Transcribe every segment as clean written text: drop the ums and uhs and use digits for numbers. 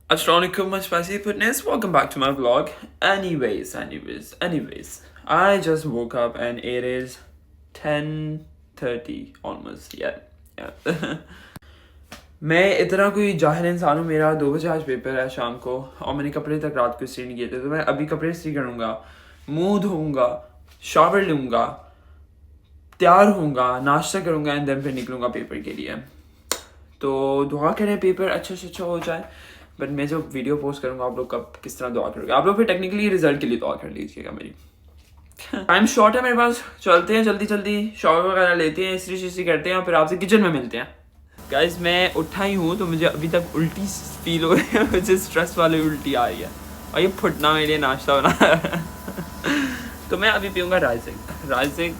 Assalamualaikum, my spicy goodness. Welcome back to my vlog. Anyways. I just woke up and it is 10:30 almost. Yeah. मैं इतना कोई जाहिल इंसान हूँ. मेरा 2 बजे आज पेपर है शाम को और मैंने कपड़े तक रात को इस्त्री नहीं किए थे, तो मैं अभी कपड़े इस्त्री करूँगा, मुंह धोऊंगा, शावर लूँगा, तैयार होऊंगा, नाश्ता करूँगा एंड देन फिर निकलूँगा पेपर के लिए. तो दुआ करें पेपर अच्छा से अच्छा हो जाए. बट मैं जो वीडियो पोस्ट करूँगा आप लोग कब किस तरह दुआ करोगे, आप लोग फिर टेक्निकली रिजल्ट के लिए दुआ कर लीजिएगा मेरी. टाइम शॉर्ट है मेरे पास, चलते हैं जल्दी शावर वगैरह लेते हैं, इस्त्री करते हैं और फिर आपसे किचन में मिलते हैं. गाइस मैं उठा ही हूँ तो मुझे अभी तक उल्टी फील हो रही है. मुझे स्ट्रेस वाली उल्टी आ रही है और ये फुटना मेरे लिए नाश्ता बना. तो मैं अभी पीऊँगा राइजिक.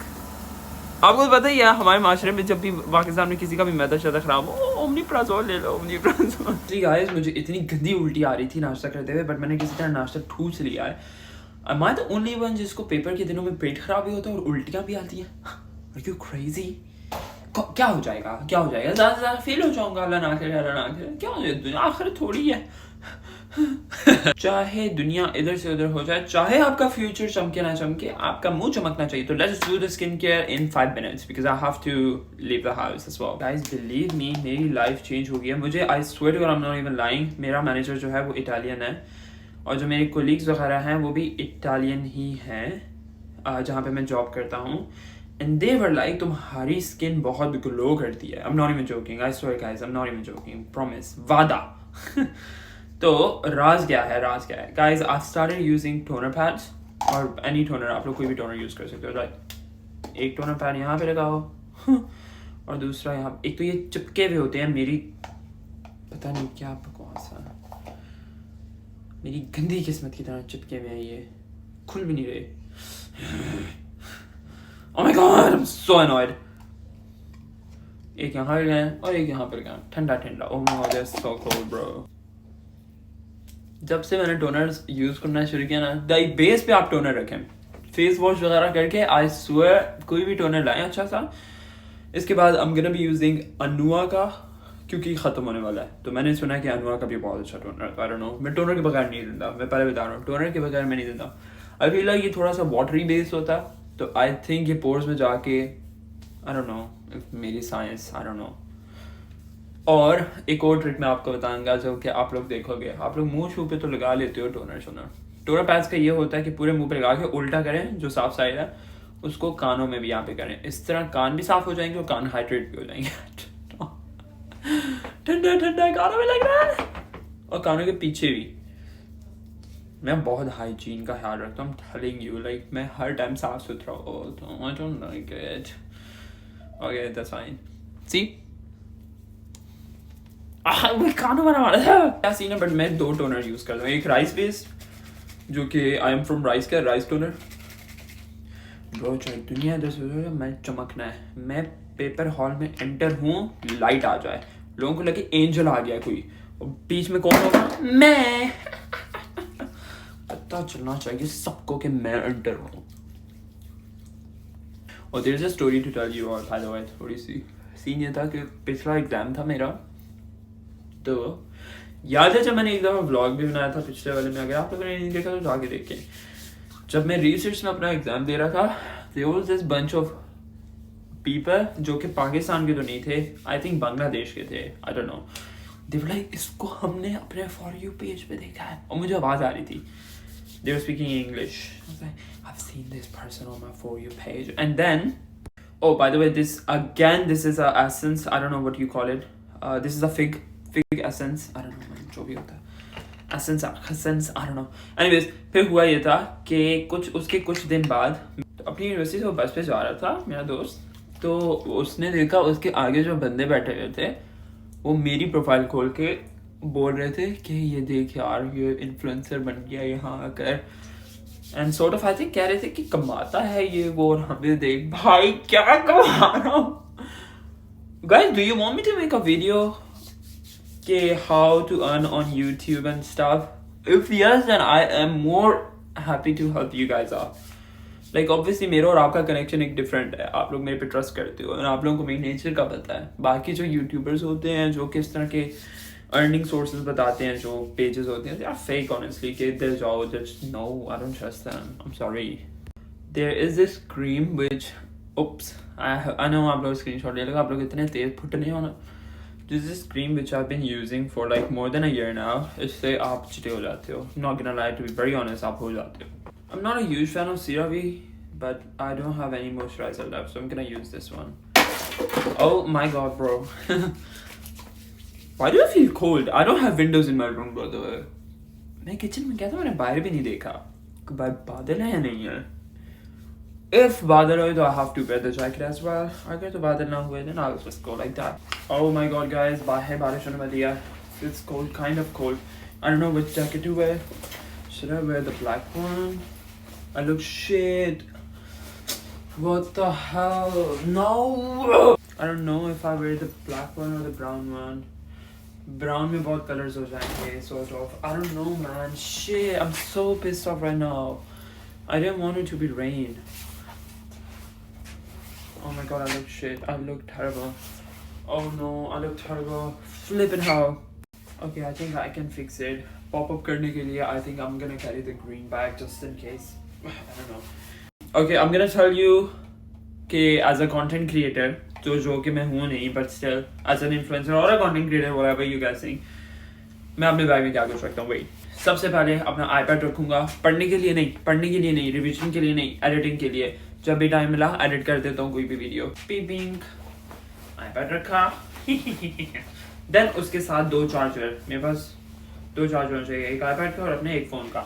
आपको पता ही है हमारे माशरे में जब भी पाकिस्तान में किसी का भी मैदा शदा खराब हो, ओमनीप्राज़ोल ले लो, ओमनीप्राज़ोल. जी गाइस मुझे इतनी गंदी उल्टी आ रही थी नाश्ता करते हुए, बट मैंने किसी तरह नाश्ता ठूस लिया है. Am I the only one जिसको पेपर के दिनों में पेट खराब भी होता है और उल्टियाँ भी आती हैं? Are you crazy? क्या हो जाएगा ज़्यादा फेल हो जाऊंगा. अल्लाह ना करे क्या हो जाएगा, आखिर थोड़ी है. चाहे दुनिया इधर से उधर हो जाए, चाहे आपका फ्यूचर चमके ना चमके, आपका मुंह चमकना चाहिए. तो let's do the skin care in 5 minutes because I have to leave the house as well. Guys believe me, मेरी लाइफ चेंज हो गई है. मुझे I swear to God, I am not even lying, मेरा मैनेजर जो है वो Italian है और जो मेरे कोलीग्स वगैरह हैं वो भी इटालियन ही हैं जहाँ पे मैं जॉब करता हूँ. एंड दे वर लाइक तुम्हारी स्किन बहुत ग्लो करती है. आई am not even joking, I swear guys, I am not even joking, promise, वादा. तो राज क्या है guys, I started using toner pads और एनी टोनर, आप लोग कोई भी टोनर यूज कर सकते हो. राइट, एक टोनर पैड यहाँ पे लगाओ और दूसरा यहाँ. एक तो ये चिपके हुए होते हैं, मेरी पता नहीं क्या बकवास है, मेरी गंदी किस्मत की तरह चिपके हुए हैं, ये खुल भी नहीं रहे. Oh my god, I'm so annoyed. एक यहाँ पर गए और एक यहाँ पर गए, ठंडा. Oh my god, that's so cold bro. जब से मैंने टोनर्स यूज करना शुरू किया ना, दाई बेस पे आप टोनर रखें, फेस वॉश वगैरह करके. आई स्वेयर कोई भी टोनर लाएं अच्छा सा. इसके बाद I'm gonna be using अनुआ का, क्योंकि ख़त्म होने वाला है. तो मैंने सुना है कि अनुआ का भी बहुत अच्छा टोनर है. आई डोंट नो, मैं टोनर के बगैर नहीं दिंदा, मैं पहले बता रहा हूँ, टोनर के बगैर मैं नहीं दिंदा. आई फील लाइक ये थोड़ा सा वाटरी बेस्ड होता है, तो आई थिंक ये पोर्स में जाके, आई डोंट नो, मेरी साइंस, आई डोंट नो. और एक और ट्रिक मैं आपको बताऊंगा जो कि आप लोग देखोगे, आप लोग मुंह छू पे तो लगा लेते हो टोनर पैड्स का ये होता है कि पूरे मुंह पे लगा के उल्टा करें, जो साफ साइड है उसको कानों में भी यहाँ पे करें. इस तरह कान भी साफ हो जाएंगे और कान हाइड्रेट भी हो जाएंगे. ठंडा कानों में लग रहा है और कानों के पीछे भी. मैं बहुत हाइजीन का ख्याल रखता हूँ, टेलिंग यू, लाइक मैं हर टाइम साफ सुथरा होता हूँ. I don't like it. Okay that's fine. See कानों में मारा क्या सीन है. बट मैं 2 टोनर यूज करता हूँ. एक राइस बेस्ड जो कि आई एम फ्रॉम राइस का राइस टोनर. ब्रो चाहे दुनिया इधर से मैं चमकना है, मैं पेपर हॉल में एंटर हूँ, लाइट आ जाए, लोगों को लगे एंजल आ गया कोई, और बीच में कौन होगा, मैं. पता चलना चाहिए सबको कि मैं एंटर हूँ. और there is a story to tell you. और बाय द वे थोड़ी सी सीन ये था कि पिछला एग्जाम था मेरा, तो याद है जब मैंने एक दफ़ा व्लॉग भी बनाया था पिछले वाले में, अगर आप लोगों ने नहीं देखा तो जाके देखें. जब मैं रिसर्च में अपना एग्जाम दे रहा था, there was this bunch of people जो कि पाकिस्तान के तो नहीं थे, आई थिंक बांग्लादेश के थे, I don't know. They were like इसको हमने अपने फॉर यू पेज पे देखा है, और मुझे आवाज़ आ रही थी. They were speaking English. I have seen this person on my for you page. And then oh by the way, this is a essence, I don't know what you call it, this is a fig essence, I don't know man, जो भी होता है essence, I don't know. anyways फिर हुआ ये था कि कुछ दिन बाद अपनी यूनिवर्सिटी से बस पे जा रहा था मेरा दोस्त, तो उसने देखा उसके आगे जो बंदे बैठे हुए थे वो मेरी प्रोफाइल खोल के बोल रहे थे कि ये देख यार ये इन्फ्लुएंसर बन गया यहाँ आकर, and sort of I think कह रहे थे कि कमाता है ये वो, और हमें देख भाई क्या कमा रहा हूँ. Guys do you want me to make a video कि how to earn on YouTube and stuff? If yes then I am more happy to help you guys out. Like obviously मेरा और आपका कनेक्शन एक different है, आप लोग मेरे पे ट्रस्ट करते हो और आप लोगों को मेरी नेचर का पता है. बाकी जो यूट्यूबर्स होते हैं जो किस तरह के अर्निंग सोर्सेज बताते हैं जो पेजेस होते हैं, they are fake honestly, कि इधर जाओ just no, I don't trust them, I'm sorry. There is this cream which oops I know आप लोग स्क्रीनशॉट ले लेगा, आप लोग इतने तेज फुटने हो ना. This is this cream which I've been using for like more than a year now. इससे आप चिटे हो जाते हो. Not gonna lie, to be very honest, आप हो जाते हो. I'm not a huge fan of CeraVe, but I don't have any moisturizer left, so I'm gonna use this one. Oh my god, bro. Why do I feel cold? I don't have windows in my room, by the way. मैं kitchen में गया था, मैंने बाहर भी नहीं देखा कि बादल है या नहीं है. If बादल हो तो I have to wear the jacket as well. अगर तो बादल ना हुए then I'll just go like that. Oh my god guys, बाहर बारिश होने वाली है. It's cold, kind of cold. I don't know which jacket to wear. Should I wear the black one? I look shit. What the hell? No! I don't know if I wear the black one or the brown one. Brown में बहुत colors हो जाएंगे, sort of. I don't know man. Shit, I'm so pissed off right now. I didn't want it to be rain. Oh my god, I look shit. I look terrible. Oh no, I look terrible. Flippin' hell. Okay, I think I can fix it. Pop up करने के लिए, I think I'm gonna carry the green bag just in case. I don't know. Okay, I'm gonna tell you कि as a content creator, जो कि मैं हूँ नहीं, but still as an influencer or a content creator, whatever you guys think, मैं अपने bag में क्या कुछ रखता हूँ. Wait. सबसे पहले अपना iPad रखूँगा. पढ़ने के लिए नहीं, रिविजन के लिए नहीं, एडिटिंग के लिए. जब भी टाइम मिला एडिट कर देता हूँ कोई भी वीडियो. पिंग iPad रखा. देन उसके साथ 2 चार्जर. मेरे पास 2 चार्जर चाहिए, एक iPad का और अपने एक फ़ोन का.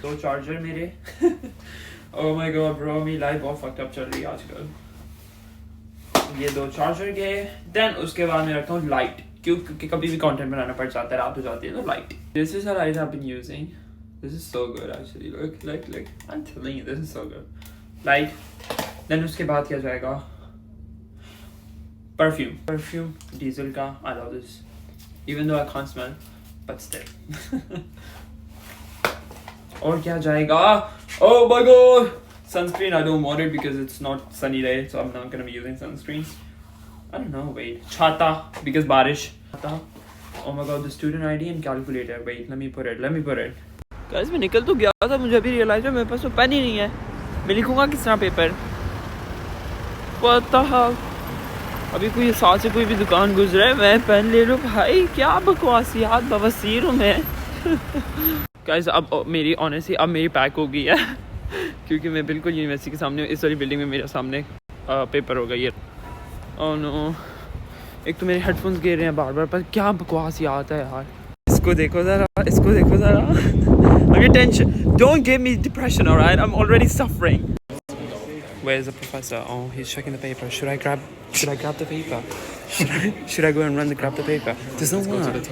2 चार्जर मेरे. Oh my god bro, मेरी लाइफ बहुत fucked up चल रही है आजकल. ये 2 चार्जर के. देन उसके बाद मैं रखता हूँ लाइट, क्योंकि कभी भी कंटेंट बनाना पड़ जाता है, रात हो जाती है तो light. This is a light I've been using. This is so good actually. Look. I'm telling you, this is so good. Light. Then उसके बाद क्या जाएगा? Perfume. Diesel का. I love this. Even though I can't smell, but still. और क्या जाएगा? Oh my god! Sunscreen. I don't want it because it's not sunny day, so I'm not gonna be using sunscreen. I don't know. Wait. छाता because बारिश. Oh my god, the student ID and calculator. Wait, let me put it. Guys, मैं निकल तो गया था, मुझे अभी realise है मेरे पास तो पेन ही नहीं है. मैं लिखूंगा किस तरह पेपर? What the hell? अभी कोई साथ से कोई भी दुकान गुजरा है, मैं पेन ले लूँ. भाई क्या बकवासियात बवसीर हूँ मैं. Guys, अब मेरी ऑनेस्टली अब मेरी पैक हो गई है क्योंकि मैं बिल्कुल यूनिवर्सिटी के सामने, इस वाली बिल्डिंग में मेरे सामने पेपर हो गई है. Oh no. एक तो मेरे हेडफोन्स गिर रहे हैं बार, पर क्या बकवासियात है यार. इसको देखो ज़रा. Okay, tension. Don't give me depression, alright? I'm already suffering. Where's the professor? Oh, he's checking the paper. Should I grab the paper? Should I go and grab the paper? There's no one.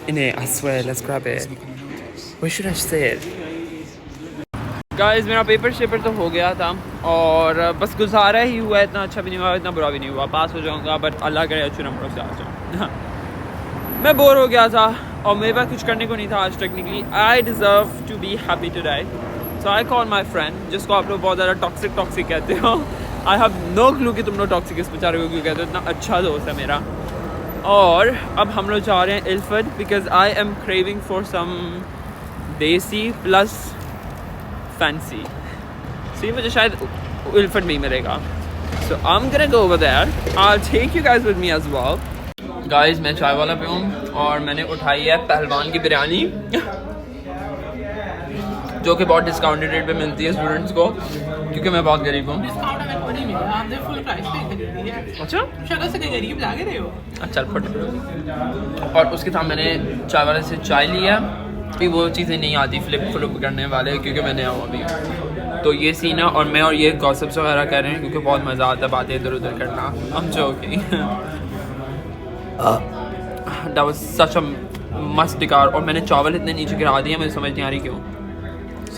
In it, I swear. Let's grab it. Where should I say it? Guys, मेरा paper तो हो गया था और बस गुजारा ही हुआ. इतना अच्छा भी नहीं हुआ, इतना बुरा भी नहीं हुआ. पास हो जाऊंगा, बट अल्लाह करे अच्छे नंबरों से आ जाऊँ. मैं बोर हो गया था और मेरे पास कुछ करने को नहीं था आज. Technically I deserve to be happy today, so I call my friend, जिसको आप लोग बहुत ज़्यादा टॉक्सिक कहते हो. आई हैव नो क्लू कि तुम लोग टॉक्सिक इस बेचारे को क्यों कहते हो. इतना अच्छा दोस्त है मेरा. और अब हम लोग जा रहे हैं Ilford because I am craving for some desi plus fancy. सी मुझे शायद इल्फर्ड में ही मिलेगा. So I am gonna go over there. I will take you guys with me as well. Guys, मैं चाय वाला पे हूँ और मैंने उठाई है पहलवान की बिरयानी जो कि बहुत डिस्काउंटेड रेट पे मिलती है स्टूडेंट्स को, क्योंकि मैं बहुत गरीब हूँ. अच्छा शक्ल से गरीब लग रहे हो. अच्छा फट. और उसके साथ मैंने चाय वाले से चाय लिया. भी वो चीज़ें नहीं आती फ्लिप करने वाले, क्योंकि मैं नया हूँ अभी. तो ये सीन है और मैं और ये गॉसिप्स वगैरह कर रहे हैं क्योंकि बहुत मज़ा आता है बातें इधर उधर करना. हम joking. That was such a must car. और मैंने चावल इतने नीचे गिरा दिए, मुझे समझ नहीं आ रही क्यों.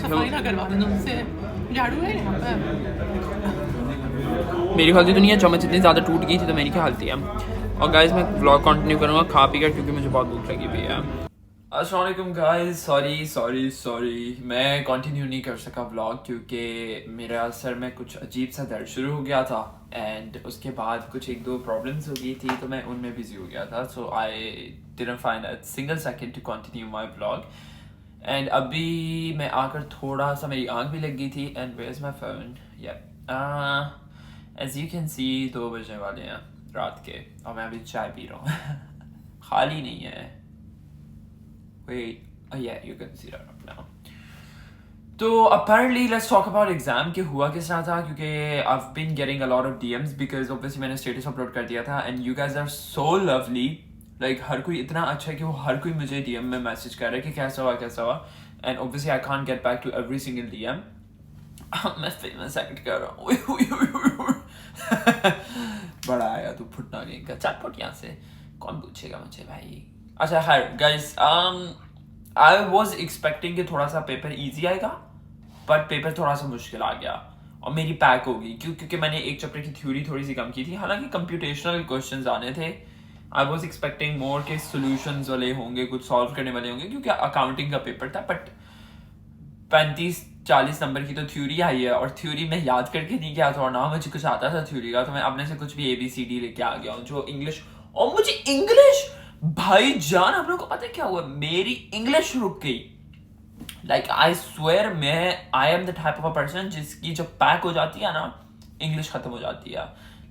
सफाई ना करवा देना उनसे. झाड़ू है यहाँ पे. मेरी गलती तो नहीं है, चम्मच इतनी ज़्यादा टूट गई थी तो मेरी क्या हालती है. और गाइस, मैं व्लॉग कंटिन्यू करूँगा खा पी कर, क्योंकि मुझे बहुत भूख लगी हुई है. अस्सलाम वालेकुम गाइस. सॉरी मैं कंटिन्यू नहीं कर सका व्लॉग क्योंकि मेरा सर में कुछ अजीब सा दर्द शुरू हो गया था एंड उसके बाद कुछ एक दो प्रॉब्लम्स हो गई थी तो मैं उनमें बिजी हो गया था, so I didn't find a single second to continue my vlog. And अभी मैं आकर थोड़ा सा मेरी आंख भी लग गई थी and where is my phone, as you can see 2 बजने वाले हैं रात के और मैं अभी चाय पी रहा हूँ खाली नहीं है, वेट या you can see that now. तो apparently let's talk about exam कि हुआ किस तरह था, क्योंकि I've been getting a lot of DMs because obviously मैंने status upload कर दिया था and you guys are so lovely, like हर कोई इतना अच्छा है कि वो हर कोई मुझे DM में मैसेज कर रहा है कि कैसा हुआ and obviously I can't get back to every single DM। मैं famous act कर रहा हूँ बड़ा आया तू फुटना गेम का चटपट यहाँ से, कौन पूछेगा मुझे भाई। अच्छा खैर guys, I was expecting कि थोड़ा सा पेपर easy आएगा बट पेपर थोड़ा सा मुश्किल आ गया और मेरी पैक हो गई क्योंकि मैंने एक चैप्टर की थ्योरी थोड़ी सी कम की थी, हालांकि कंप्यूटेशनल क्वेश्चंस आने थे। आई वाज एक्सपेक्टिंग मोर के सॉल्यूशंस वाले होंगे, कुछ सॉल्व करने वाले होंगे क्योंकि अकाउंटिंग का पेपर था, बट 35-40 नंबर की तो थ्योरी आई है और थ्योरी में याद करके नहीं गया था और ना मुझे कुछ आता था थ्योरी का, तो मैं अपने से कुछ भी ABCD लेके आ गया हूँ जो इंग्लिश, और मुझे इंग्लिश भाई जान आप लोगों को पता है क्या हुआ, मेरी इंग्लिश रुक गई। Like I swear I am the type of a person जिसकी जब पैक हो जाती है ना इंग्लिश खत्म हो जाती है।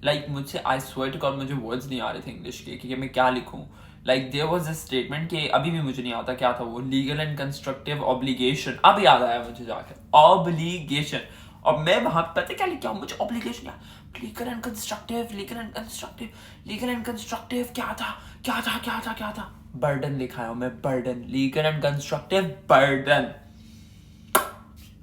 लाइक मुझसे आई स्वेयर टू गॉड मुझे वर्ड्स नहीं आ रहे थे इंग्लिश के कि मैं क्या लिखूं। Like there was a statement कि अभी भी मुझे नहीं आता क्या था वो, लीगल एंड कंस्ट्रक्टिव ऑब्लिगेशन, अब याद आया मुझे जाकर ऑब्लिगेशन, और मैं वहां पे पता क्या लिखा हूं, मुझे ऑब्लिगेशन क्या, लीगल एंड कंस्ट्रक्टिव क्या था बर्डन लिखा है मैं, burden, legal and constructive burden.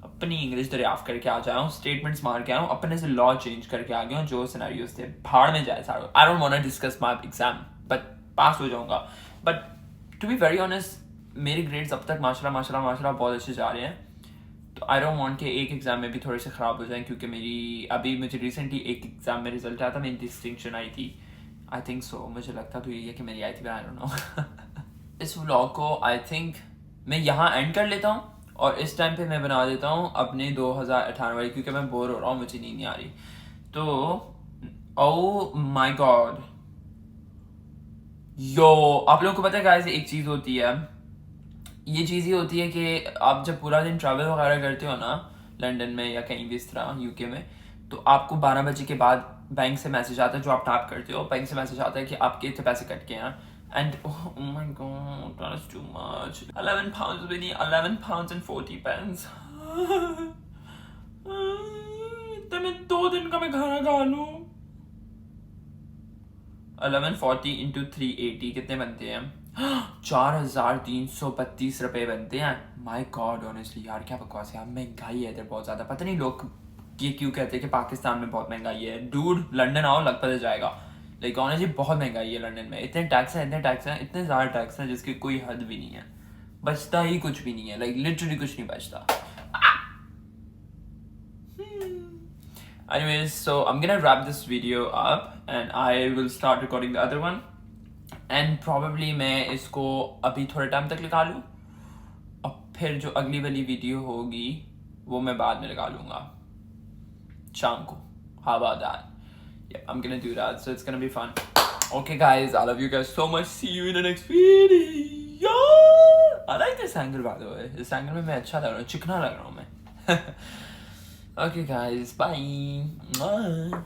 अपनी इंग्लिश दरियाफ्त करके आ जाया हूँ, स्टेटमेंट्स मार के आया हूँ, अपने से लॉ चेंज करके आ गया हूँ, जो सिनेरियोस थे भाड़ में जाए सारे। I don't want to discuss my exam but pass हो जाऊंगा, but to be very honest मेरे ग्रेड्स अब तक माशाल्लाह बहुत अच्छे जा रहे हैं। तो आई डोंट वांट कि एक एग्जाम में भी थोड़े से ख़राब हो जाएं, क्योंकि मेरी अभी मुझे रिसेंटली एक एग्जाम में रिजल्ट आया था, मेरी डिस्टिंक्शन आई थी, आई थिंक सो, मुझे लगता तो यही है कि मेरी आई थी, आई डोंट नो। इस व्लॉग को आई थिंक मैं यहाँ एंड कर लेता हूँ और इस टाइम पे मैं बना देता हूँ अपने 2018 वाली, क्योंकि मैं बोर हो रहा हूँ, मुझे नींद नहीं आ रही। तो ओह माय गॉड यो, आप लोगों को पता है गाइस एक चीज़ होती है, ये चीज़ ही होती है कि आप जब पूरा दिन ट्रैवल वगैरह करते हो ना लंदन में या कहीं भी इस तरह यूके में, तो आपको 12 बजे के बाद बैंक से मैसेज आता है, जो आप टैप करते हो बैंक से मैसेज आता है कि आपके इतने पैसे कट गए हैं, and oh my god that is too much, 11 pounds really, 11 pounds and 40 pence। तो मैं 2 दिन का मैं खाना खा लूं। 1140 into 380 कितने बनते हैं? 4,332 रुपए बनते हैं। माई गॉड ऑनेस्टली यार क्या बकवास है यार, महंगाई है इधर बहुत ज्यादा, पता नहीं लोग ये क्यों कहते हैं कि पाकिस्तान में बहुत महंगाई है। डूड लंदन आओ लग पता जाएगा, लाइक ऑनेस्टली बहुत महंगाई है लंदन में, इतने टैक्स हैं इतने ज़्यादा टैक्स हैं जिसकी कोई हद भी नहीं है, बचता ही कुछ भी नहीं है, लाइक लिटरली कुछ नहीं बचता। Anyways, so I'm gonna wrap this video up and I will start recording the other one and probably मैं इसको अभी थोड़े टाइम तक लगा लूँ और फिर जो अगली वाली वीडियो होगी वो मैं बाद में लगा लूँगा शाम को। How about that? Yeah, I'm gonna do that, so it's gonna be fun. Okay guys, I love you guys so much, see you in the next video. I like this angle by the way, इस angle में मैं अच्छा लग रहा हूँ, चिकना लग रहा हूँ मैं। Okay guys, bye.